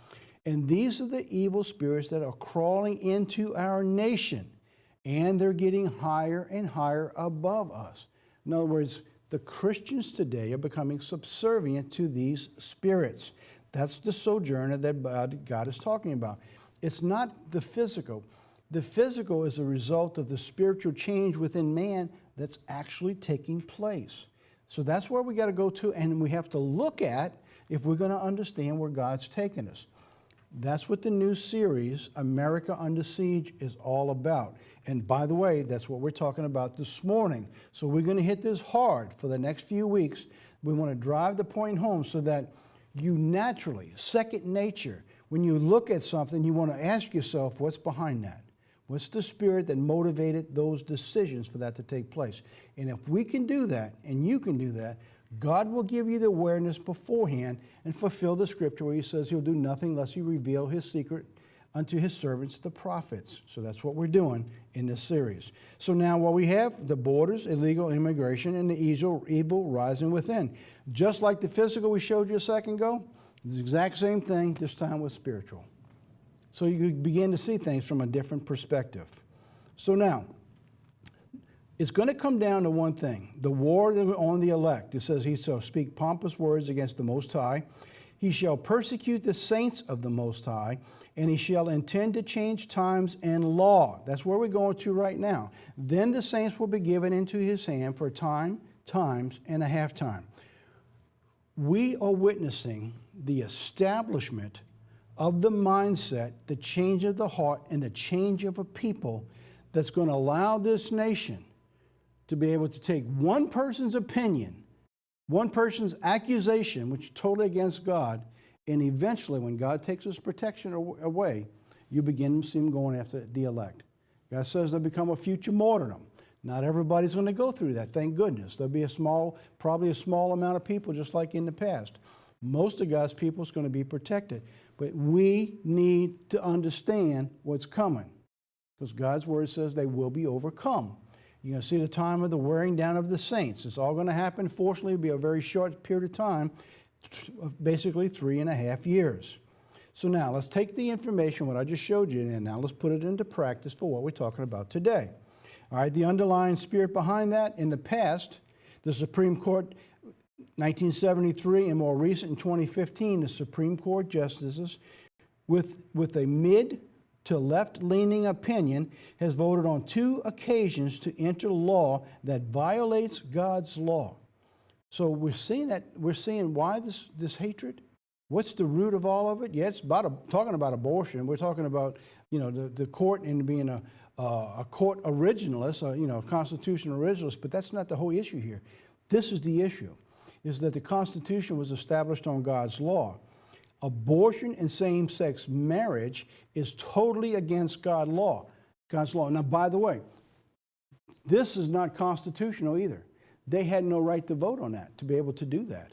And these are the evil spirits that are crawling into our nation. And they're getting higher and higher above us. In other words, the Christians today are becoming subservient to these spirits. That's the sojourner that God is talking about. It's not the physical. The physical is a result of the spiritual change within man that's actually taking place. So that's where we got to go to, and we have to look at if we're going to understand where God's taken us. That's what the new series, America Under Siege, is all about. And by the way, that's what we're talking about this morning. So we're going to hit this hard for the next few weeks. We want to drive the point home so that you naturally, second nature, when you look at something, you want to ask yourself, what's behind that? What's the spirit that motivated those decisions for that to take place? And if we can do that, and you can do that, God will give you the awareness beforehand and fulfill the scripture where he says he'll do nothing unless he reveal his secret unto his servants, the prophets. So that's what we're doing in this series. So now what we have, the borders, illegal immigration, and the evil rising within. Just like the physical we showed you a second ago, it's the exact same thing, this time with spiritual. So you begin to see things from a different perspective. So now, it's going to come down to one thing, the war on the elect. It says he shall speak pompous words against the Most High. He shall persecute the saints of the Most High, and he shall intend to change times and law. That's where we're going to right now. Then the saints will be given into his hand for time, times, and a half time. We are witnessing the establishment of the mindset, the change of the heart, and the change of a people that's going to allow this nation to be able to take one person's opinion, one person's accusation, which is totally against God, and eventually when God takes his protection away, you begin to see him going after the elect. God says they'll become a future martyrdom. Not everybody's going to go through that, thank goodness. There'll be probably a small amount of people just like in the past. Most of God's people is going to be protected. But we need to understand what's coming, because God's word says they will be overcome. You're going to see the time of the wearing down of the saints. It's all going to happen. Fortunately, it'll be a very short period of time, basically 3.5 years. So now let's take the information, what I just showed you, and now let's put it into practice for what we're talking about today. All right, the underlying spirit behind that, in the past, the Supreme Court, 1973, and more recent in 2015, the Supreme Court justices, with a mid to left-leaning opinion, has voted on 2 occasions to enter law that violates God's law. So we're seeing why this hatred. What's the root of all of it? Yeah, it's talking about abortion. We're talking about the court and being a court originalist, a constitutional originalist. But that's not the whole issue here. This is the issue: is that the Constitution was established on God's law. Abortion and same-sex marriage is totally against God's law. Now, by the way, this is not constitutional either. They had no right to vote on that, to be able to do that.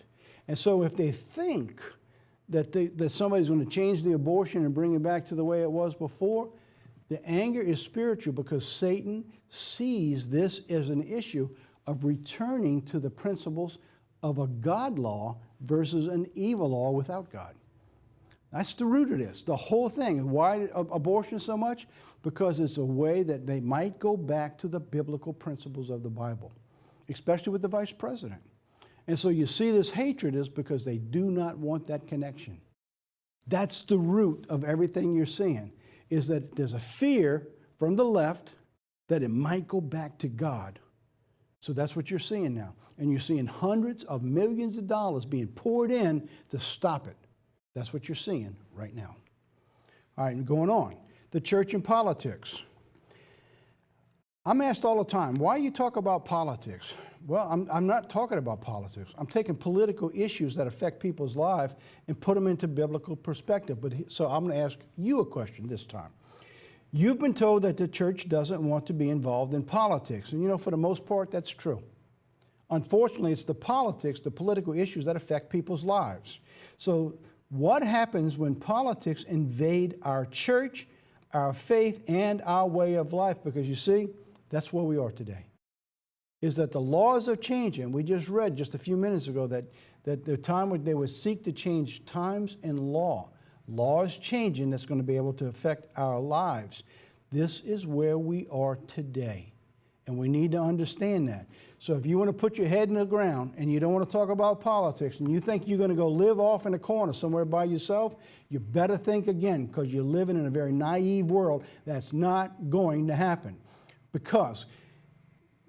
And so if they think that somebody's going to change the abortion and bring it back to the way it was before, the anger is spiritual, because Satan sees this as an issue of returning to the principles of a God law versus an evil law without God. That's the root of this, the whole thing. Why abortion so much? Because it's a way that they might go back to the biblical principles of the Bible, especially with the vice president. And so you see this hatred is because they do not want that connection. That's the root of everything you're seeing, is that there's a fear from the left that it might go back to God. So that's what you're seeing now. And you're seeing hundreds of millions of dollars being poured in to stop it. That's what you're seeing right now. All right, and going on. The church and politics. I'm asked all the time, why you talk about politics? Well, I'm not talking about politics. I'm taking political issues that affect people's lives and put them into biblical perspective. So I'm going to ask you a question this time. You've been told that the church doesn't want to be involved in politics. And you know, for the most part, that's true. Unfortunately, it's the politics, the political issues that affect people's lives. So what happens when politics invade our church, our faith, and our way of life? Because you see, that's where we are today. Is that the laws are changing. We just read just a few minutes ago that the time when they would seek to change times and law. Law is changing that's going to be able to affect our lives. This is where we are today. And we need to understand that. So if you want to put your head in the ground and you don't want to talk about politics and you think you're going to go live off in a corner somewhere by yourself, you better think again, because you're living in a very naive world. That's not going to happen. Because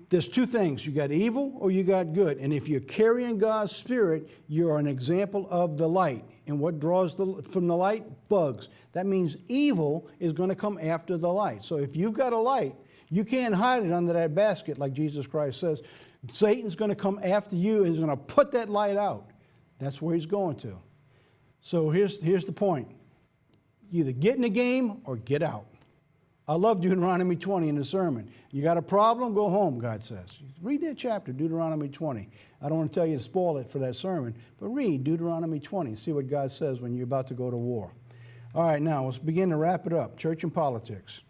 there's two things. You got evil or you got good. And if you're carrying God's Spirit, you're an example of the light. And what draws from the light? Bugs. That means evil is going to come after the light. So if you've got a light, you can't hide it under that basket like Jesus Christ says. Satan's going to come after you and he's going to put that light out. That's where he's going to. So here's the point. You either get in the game or get out. I love Deuteronomy 20 in the sermon. You got a problem? Go home, God says. Read that chapter, Deuteronomy 20. I don't want to tell you to spoil it for that sermon, but read Deuteronomy 20 and see what God says when you're about to go to war. All right, now let's begin to wrap it up. Church and politics.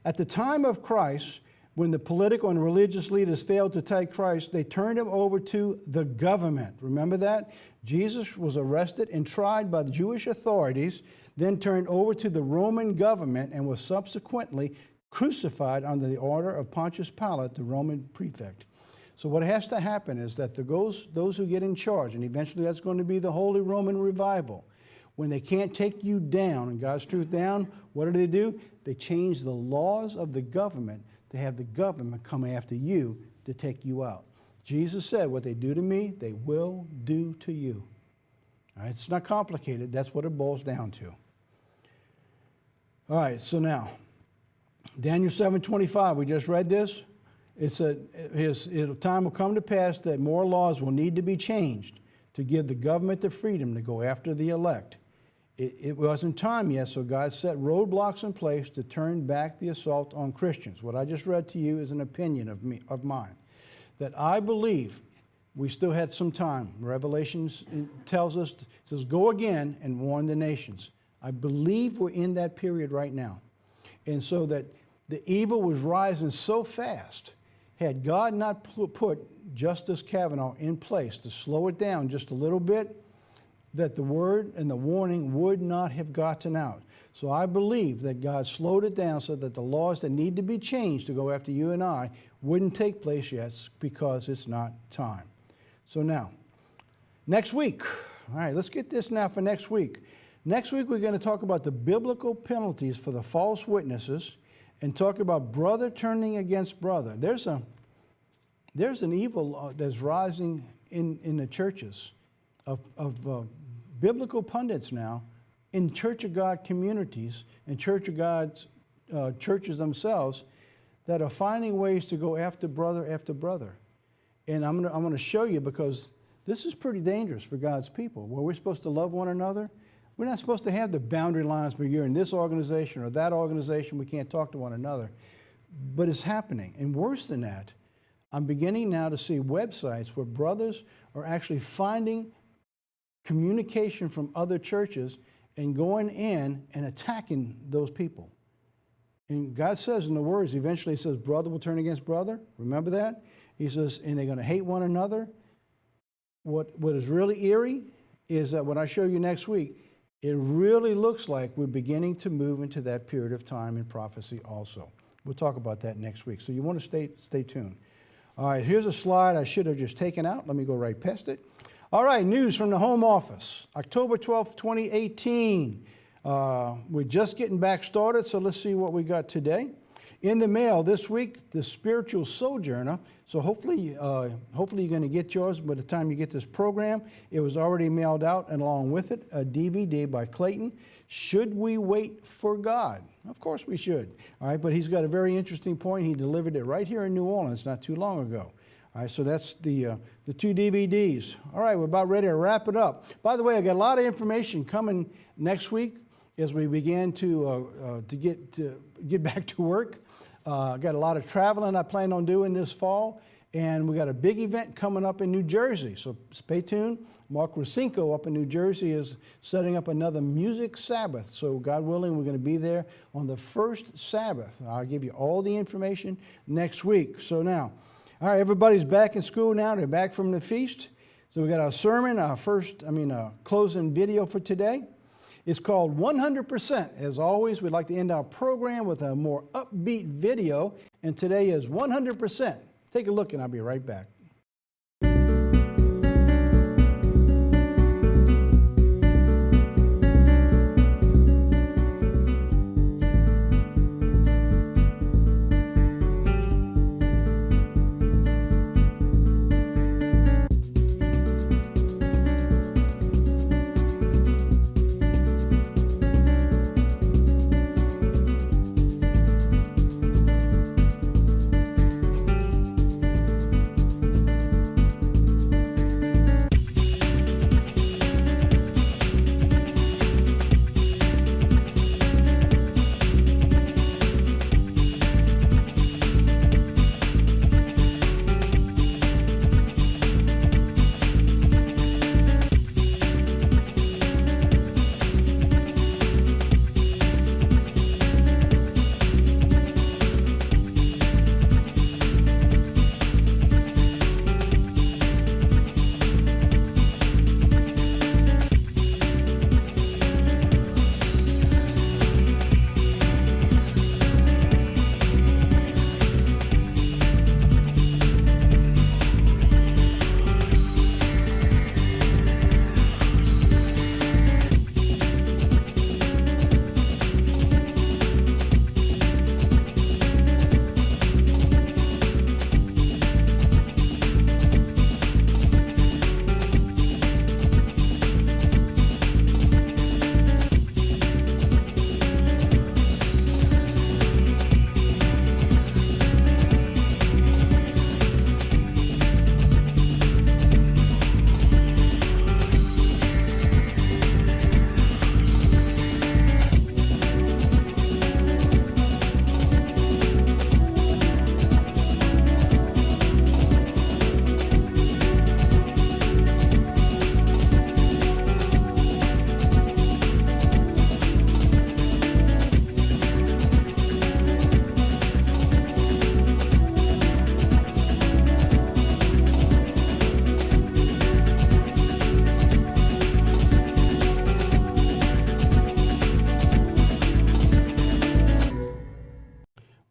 At the time of Christ, when the political and religious leaders failed to take Christ, they turned him over to the government. Remember that? Jesus was arrested and tried by the Jewish authorities, then turned over to the Roman government and was subsequently crucified under the order of Pontius Pilate, the Roman prefect. So what has to happen is that those who get in charge, and eventually that's going to be the Holy Roman Revival, when they can't take you down and God's truth down, what do? They change the laws of the government to have the government come after you to take you out. Jesus said, what they do to me, they will do to you. All right, it's not complicated. That's what it boils down to. All right, so now, Daniel 7:25, we just read this. It said, time will come to pass that more laws will need to be changed to give the government the freedom to go after the elect. It wasn't time yet, so God set roadblocks in place to turn back the assault on Christians. What I just read to you is an opinion of mine, that I believe we still had some time. Revelation tells us, it says, go again and warn the nations. I believe we're in that period right now. And so that the evil was rising so fast, had God not put Justice Kavanaugh in place to slow it down just a little bit, that the word and the warning would not have gotten out. So I believe that God slowed it down so that the laws that need to be changed to go after you and I wouldn't take place yet because it's not time. So now, next week, all right, let's get this now for next week. Next week, we're going to talk about the biblical penalties for the false witnesses and talk about brother turning against brother. There's an evil that's rising in the churches of biblical pundits now in Church of God communities and Church of God's churches themselves that are finding ways to go after brother. And I'm going to show you, because this is pretty dangerous for God's people, where we're supposed to love one another. We're not supposed to have the boundary lines where you're in this organization or that organization, we can't talk to one another. But it's happening. And worse than that, I'm beginning now to see websites where brothers are actually finding communication from other churches and going in and attacking those people. And God says in the words, eventually he says, brother will turn against brother. Remember that? He says, and they're going to hate one another. What is really eerie is that when I show you next week, it really looks like we're beginning to move into that period of time in prophecy also. We'll talk about that next week. So you want to stay tuned. All right, here's a slide I should have just taken out. Let me go right past it. All right, news from the Home Office. October 12th, 2018. We're just getting back started, so let's see what we got today. in the mail this week, The Spiritual Sojourner. So hopefully you're going to get yours by the time you get this program. It was already mailed out, and along with it, a DVD by Clayton, Should We Wait for God? Of course we should. All right, but he's got a very interesting point. He delivered it right here in New Orleans not too long ago. All right, so that's the two DVDs. All right, we're about ready to wrap it up. By the way, I got a lot of information coming next week as we begin to get back to work. I got a lot of traveling I plan on doing this fall, and we got a big event coming up in New Jersey. So stay tuned. Mark Rosinko up in New Jersey is setting up another music Sabbath. So God willing, we're going to be there on the first Sabbath. I'll give you all the information next week. So now, all right, everybody's back in school now. They're back from the feast. So we got our sermon, our closing video for today. It's called 100%. As always, we'd like to end our program with a more upbeat video, and today is 100%. Take a look, and I'll be right back.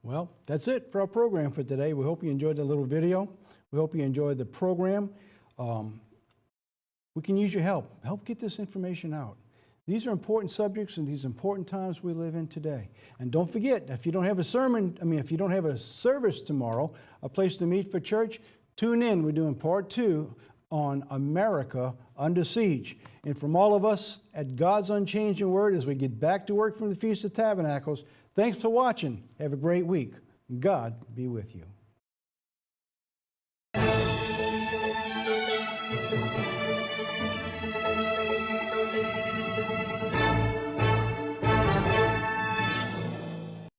Well, that's it for our program for today. We hope you enjoyed the little video. We hope you enjoyed the program. We can use your help. Help get this information out. These are important subjects in these important times we live in today. And don't forget, if you don't have if you don't have a service tomorrow, a place to meet for church, tune in. We're doing part 2 on America Under Siege. And from all of us at God's Unchanging Word, as we get back to work from the Feast of Tabernacles, thanks for watching. Have a great week. God be with you.